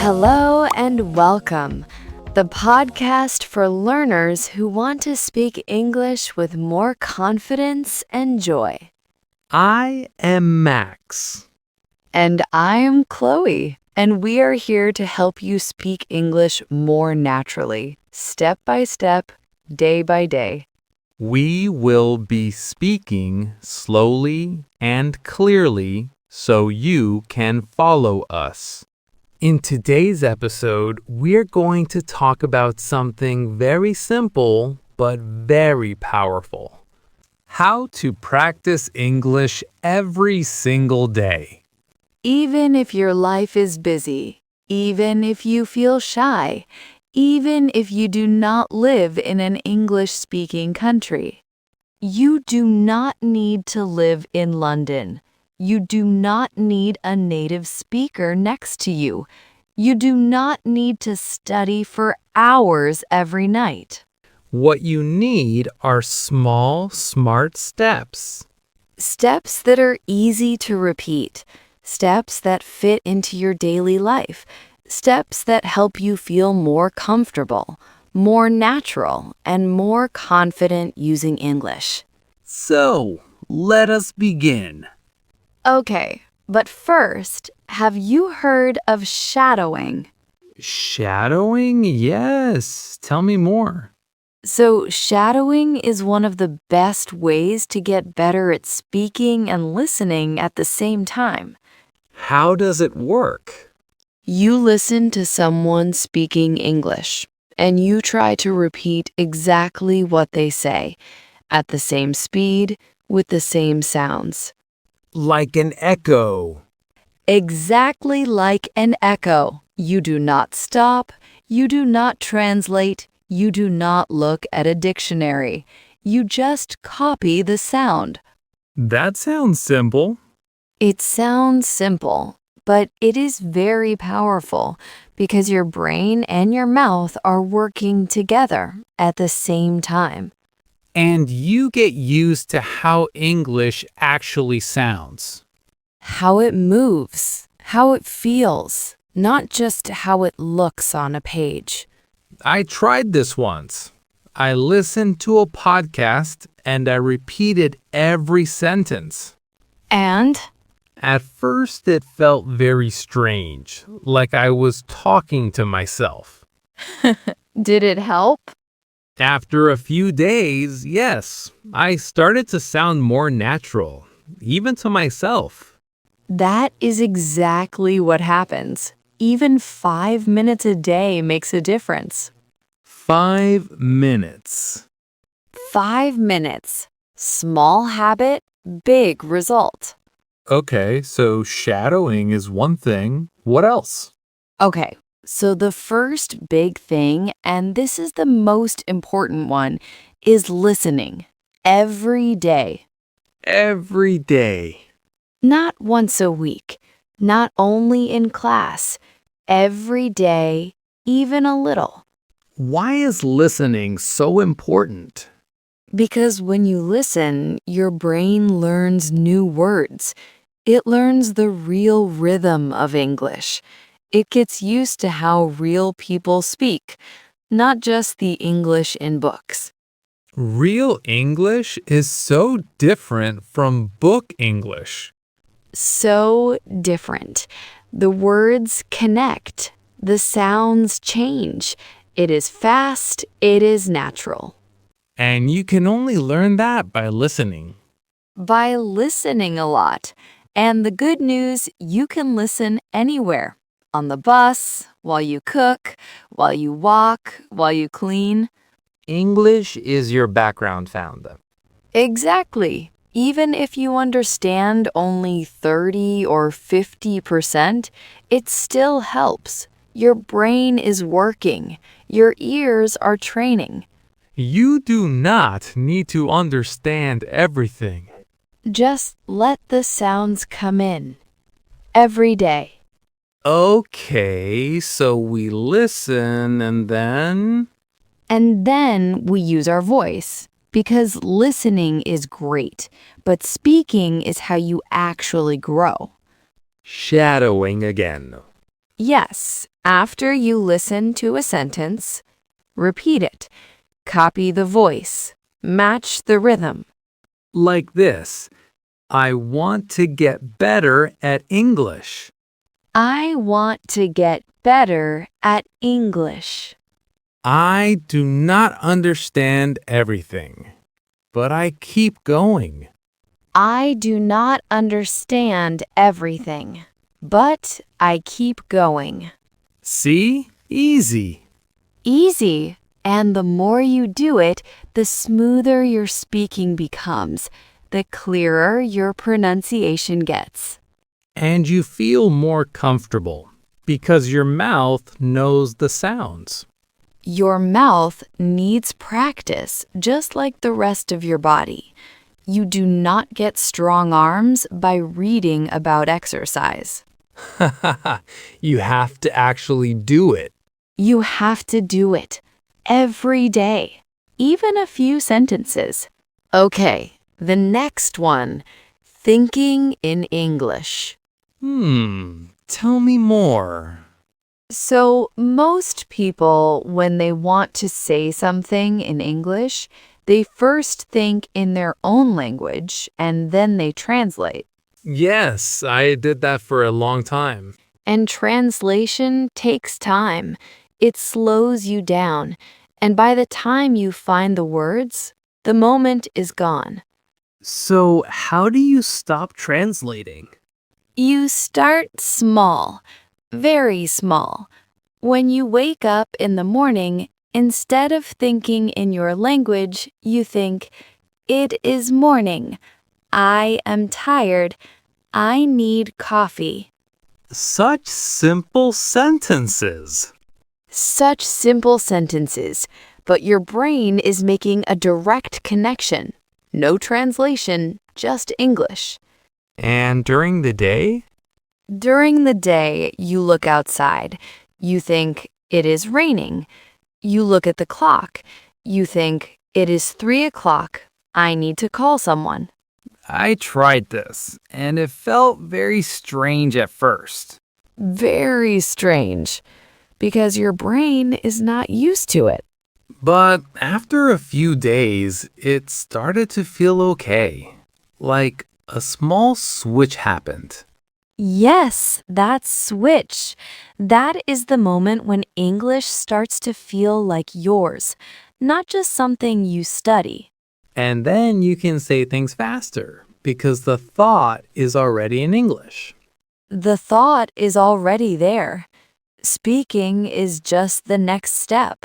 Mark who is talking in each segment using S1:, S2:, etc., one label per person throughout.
S1: Hello and welcome, the podcast for learners who want to speak English with more confidence and joy.
S2: I am Max.
S1: And I am Chloe, and we are here to help you speak English more naturally, step by step, day by day.
S2: We will be speaking slowly and clearly so you can follow us. In today's episode, we're going to talk about something very simple but very powerful. How to practice English every single day.
S1: Even if your life is busy, even if you feel shy, even if you do not live in an English-speaking country, you do not need to live in London. You do not need a native speaker next to you. You do not need to study for hours every night.
S2: What you need are small, smart steps.
S1: Steps that are easy to repeat. Steps that fit into your daily life. Steps that help you feel more comfortable, more natural, and more confident using English.
S2: So, let us begin.
S1: Okay, but first, have you heard of shadowing?
S2: Shadowing? Yes. Tell me more.
S1: So, shadowing is one of the best ways to get better at speaking and listening at the same time.
S2: How does it work?
S1: You listen to someone speaking English, and you try to repeat exactly what they say, at the same speed, with the same sounds.
S2: Like an echo.
S1: Exactly like an echo. You do not stop, you do not translate, you do not look at a dictionary. You just copy the sound.
S2: That sounds simple.
S1: It sounds simple, but it is very powerful because your brain and your mouth are working together at the same time.
S2: And you get used to how English actually sounds.
S1: How it moves, how it feels, not just how it looks on a page.
S2: I tried this once. I listened to a podcast and I repeated every sentence.
S1: And
S2: At first, it felt very strange, like I was talking to myself.
S1: did it help?
S2: After a few days, yes, I started to sound more natural, even to myself.
S1: That is exactly what happens. Even 5 minutes a day makes a difference.
S2: 5 minutes.
S1: 5 minutes. Small habit, big result.
S2: Okay, so shadowing is one thing. What else?
S1: Okay, so the first big thing, and this is the most important one, is listening. Every day.
S2: Every day.
S1: Not once a week. Not only in class. Every day, even a little.
S2: Why is listening so important?
S1: Because when you listen, your brain learns new words. It learns the real rhythm of English. It gets used to how real people speak, not just the English in books.
S2: Real English is so different from book English.
S1: So different. The words connect. The sounds change. It is fast. It is natural.
S2: And you can only learn that by listening.
S1: By listening a lot. And the good news, you can listen anywhere. On the bus, while you cook, while you walk, while you clean.
S2: English is your background sound.
S1: Exactly. Even if you understand only 30 or 50%, it still helps. Your brain is working. Your ears are training.
S2: You do not need to understand everything.
S1: Just let the sounds come in. Every day.
S2: Okay, so we listen and then...
S1: And then we use our voice. Because listening is great, but speaking is how you actually grow.
S2: Shadowing again.
S1: Yes, After you listen to a sentence, repeat it. Copy the voice. Match the rhythm.
S2: Like this. I want to get better at English.
S1: I want to get better at English.
S2: I do not understand everything, but I keep going.
S1: I do not understand everything, but I keep going.
S2: See? Easy.
S1: Easy. And the more you do it, the smoother your speaking becomes, the clearer your pronunciation gets.
S2: And you feel more comfortable because your mouth knows the sounds.
S1: Your mouth needs practice just like the rest of your body. You do not get strong arms by reading about exercise.
S2: You have to actually do it.
S1: You have to do it every day, even a few sentences. Okay, the next one, thinking in English.
S2: Tell me more.
S1: So, most people, when they want to say something in English, they first think in their own language and then they translate.
S2: Yes, I did that for a long time.
S1: And translation takes time. It slows you down. And by the time you find the words, the moment is gone.
S3: So, how do you stop translating?
S1: You start small, very small. When you wake up in the morning, instead of thinking in your language, you think, "It is morning. I am tired. I need coffee."
S2: Such simple sentences.
S1: Such simple sentences, but your brain is making a direct connection. No translation, just English.
S2: And during the day?
S1: During the day, you look outside. You think, "It is raining." You look at the clock. You think, "It is 3 o'clock. I need to call someone."
S3: I tried this, and it felt very strange at first.
S1: Very strange, because your brain is not used to it.
S2: But after a few days, it started to feel okay. Like a small switch happened.
S1: Yes, that switch. That is the moment when English starts to feel like yours, not just something you study.
S2: And then you can say things faster because the thought is already in English.
S1: The thought is already there. Speaking is just the next step.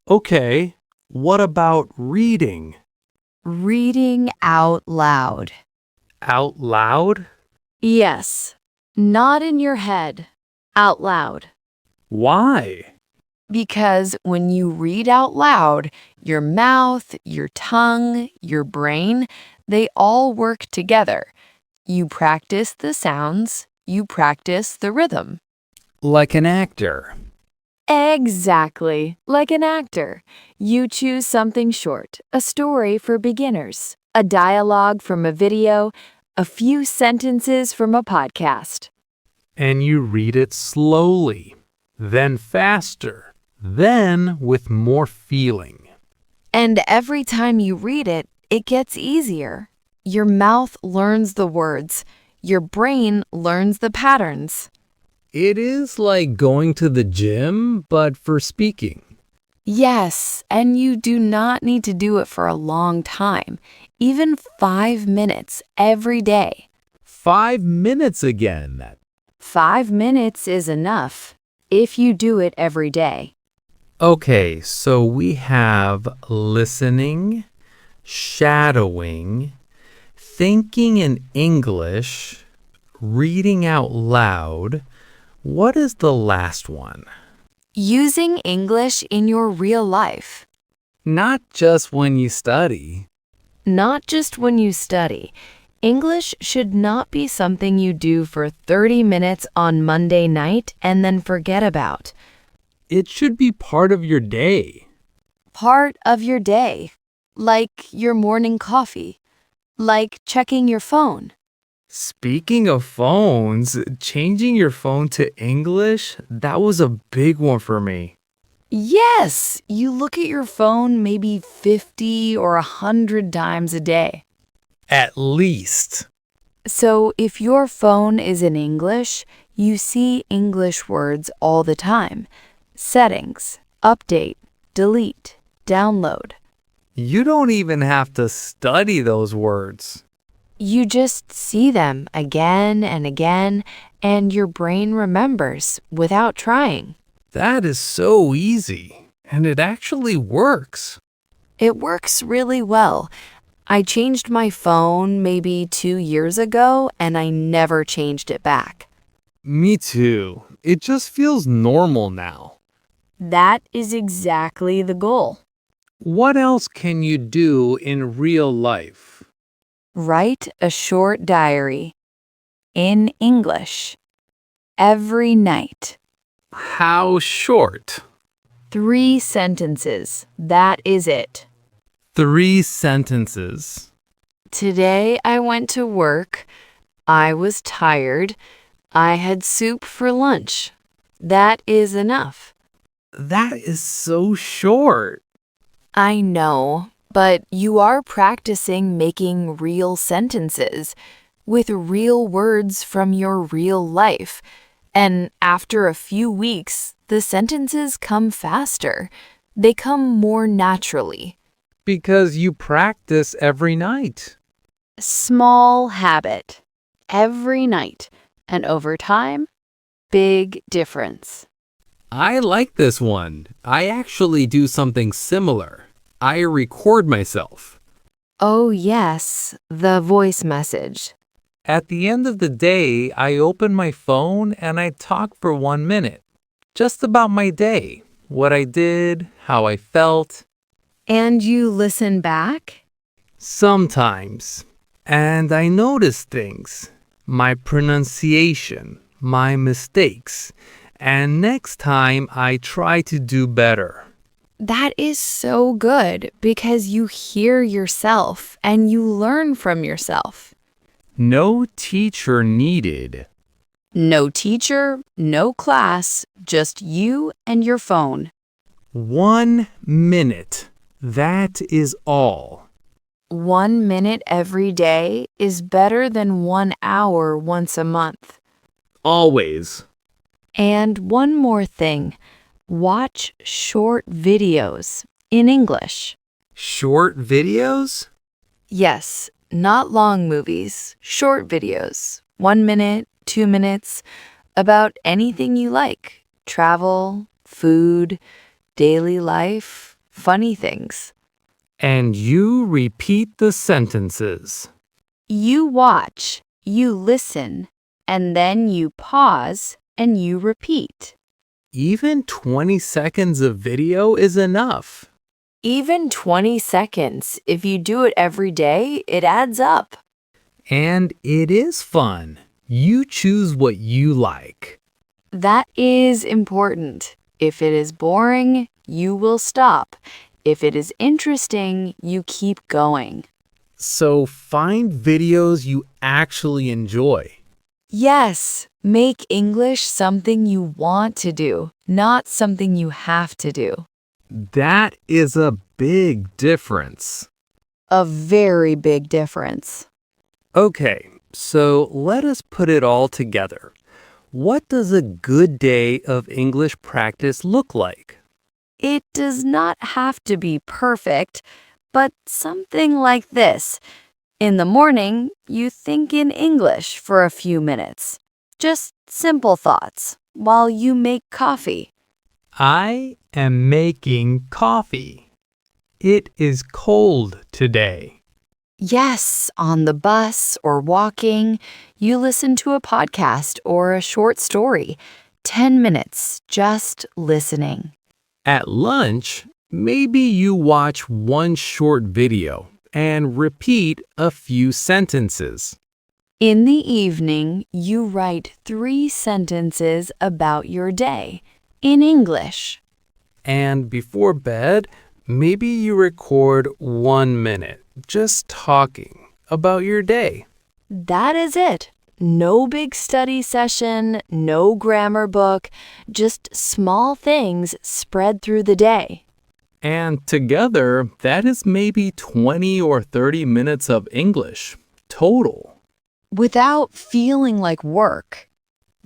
S2: Okay, what about reading?
S1: Reading out loud.
S2: Out loud?
S1: Yes, not in your head, out loud.
S2: Why?
S1: Because when you read out loud, your mouth, your tongue, your brain, they all work together. You practice the sounds, you practice the rhythm.
S3: Like an actor.
S1: Exactly, like an actor. You choose something short, a story for beginners, a dialogue from a video, a few sentences from a podcast.
S2: And you read it slowly, then faster, then with more feeling.
S1: And every time you read it, it gets easier. Your mouth learns the words. Your brain learns the patterns.
S2: It is like going to the gym, but for speaking.
S1: Yes, and you do not need to do it for a long time, even 5 minutes every day.
S2: 5 minutes again.
S1: 5 minutes is enough if you do it every day.
S2: Okay, so we have listening, shadowing, thinking in English, reading out loud. What is the last one?
S1: Using English in your real life.
S3: Not just when you study.
S1: Not just when you study. English should not be something you do for 30 minutes on Monday night and then forget about.
S2: It should be part of your day.
S1: Part of your day, like your morning coffee, like checking your phone.
S2: Speaking of phones, changing your phone to English, that was a big one for me.
S1: Yes, you look at your phone maybe 50 or 100 times a day.
S2: At least.
S1: So if your phone is in English, you see English words all the time. Settings, update, delete, download.
S2: You don't even have to study those words.
S1: You just see them again and again, and your brain remembers without trying.
S2: That is so easy, and it actually works.
S1: It works really well. I changed my phone maybe 2 years ago, and I never changed it back.
S2: Me too. It just feels normal now.
S1: That is exactly the goal.
S2: What else can you do in real life?
S1: Write a short diary in English every night.
S2: How short?
S1: 3 sentences. That is it.
S2: 3 sentences.
S1: Today I went to work. I was tired. I had soup for lunch. That is enough.
S2: That is so short.
S1: I know, but you are practicing making real sentences with real words from your real life. And after a few weeks, the sentences come faster. They come more naturally.
S2: Because you practice every night.
S1: Small habit. Every night. And over time, big difference.
S2: I like this one. I actually do something similar. I record myself.
S1: Oh, yes, the voice message.
S2: At the end of the day, I open my phone and I talk for 1 minute. Just about my day, what I did, how I felt.
S1: And you listen back?
S2: Sometimes. And I notice things. My pronunciation, my mistakes. And next time I try to do better.
S1: That is so good because you hear yourself and you learn from yourself.
S2: No teacher needed.
S1: No teacher, no class, just you and your phone.
S2: 1 minute. That is all.
S1: 1 minute every day is better than 1 hour once a month.
S2: Always.
S1: And one more thing. Watch short videos in English.
S2: Short videos?
S1: Yes, not long movies, short videos. 1 minute, 2 minutes, about anything you like. Travel, food, daily life, funny things.
S2: And you repeat the sentences.
S1: You watch, you listen, and then you pause and you repeat.
S2: Even 20 seconds of video is enough.
S1: Even 20 seconds, if you do it every day, it adds up.
S2: And it is fun. You choose what you like.
S1: That is important. If it is boring, you will stop. If it is interesting, you keep going.
S2: So find videos you actually enjoy.
S1: Yes, make English something you want to do, not something you have to do.
S2: That is a big difference.
S1: A very big difference.
S2: Okay, so let us put it all together. What does a good day of English practice look like?
S1: It does not have to be perfect, but something like this. In the morning, you think in English for a few minutes. Just simple thoughts while you make coffee.
S2: I am making coffee. It is cold today.
S1: Yes, on the bus or walking, you listen to a podcast or a short story. 10 minutes just listening.
S2: At lunch, maybe you watch one short video and repeat a few sentences.
S1: In the evening, you write 3 sentences about your day in English.
S2: And before bed, maybe you record 1 minute just talking about your day.
S1: That is it. No big study session, no grammar book, just small things spread through the day.
S2: And together, that is maybe 20 or 30 minutes of English total.
S1: Without feeling like work.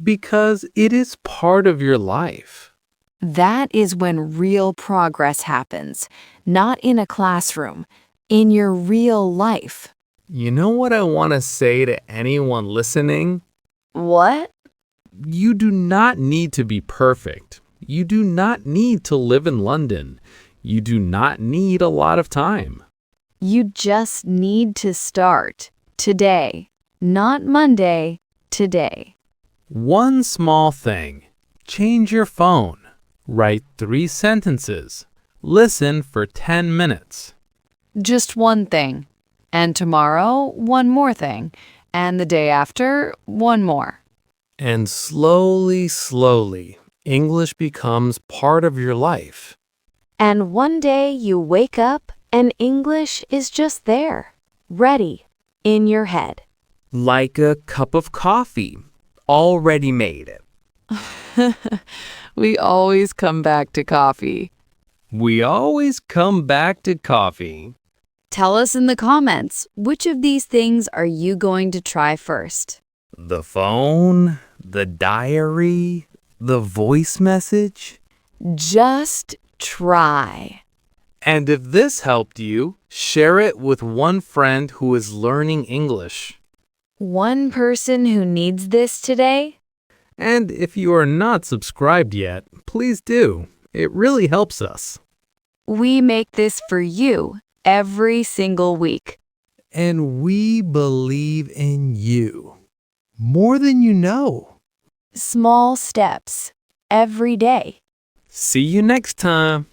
S2: Because it is part of your life.
S1: That is when real progress happens, not in a classroom, in your real life.
S2: You know what I want to say to anyone listening?
S1: What?
S2: You do not need to be perfect. You do not need to live in London. You do not need a lot of time.
S1: You just need to start today, not Monday, today.
S2: One small thing. Change your phone. Write 3 sentences. Listen for 10 minutes.
S1: Just one thing. And tomorrow, one more thing. And the day after, one more.
S2: And slowly, slowly, English becomes part of your life.
S1: And one day you wake up and English is just there, ready, in your head.
S3: Like a cup of coffee, already made.
S1: We always come back to coffee.
S3: We always come back to coffee.
S1: Tell us in the comments, which of these things are you going to try first?
S3: The phone, the diary, the voice message.
S1: Just try.
S2: And if this helped you, share it with one friend who is learning English.
S1: One person who needs this today?
S2: And if you are not subscribed yet, please do. It really helps us.
S1: We make this for you every single week.
S2: And we believe in you. More than you know.
S1: Small steps every day.
S2: See you next time.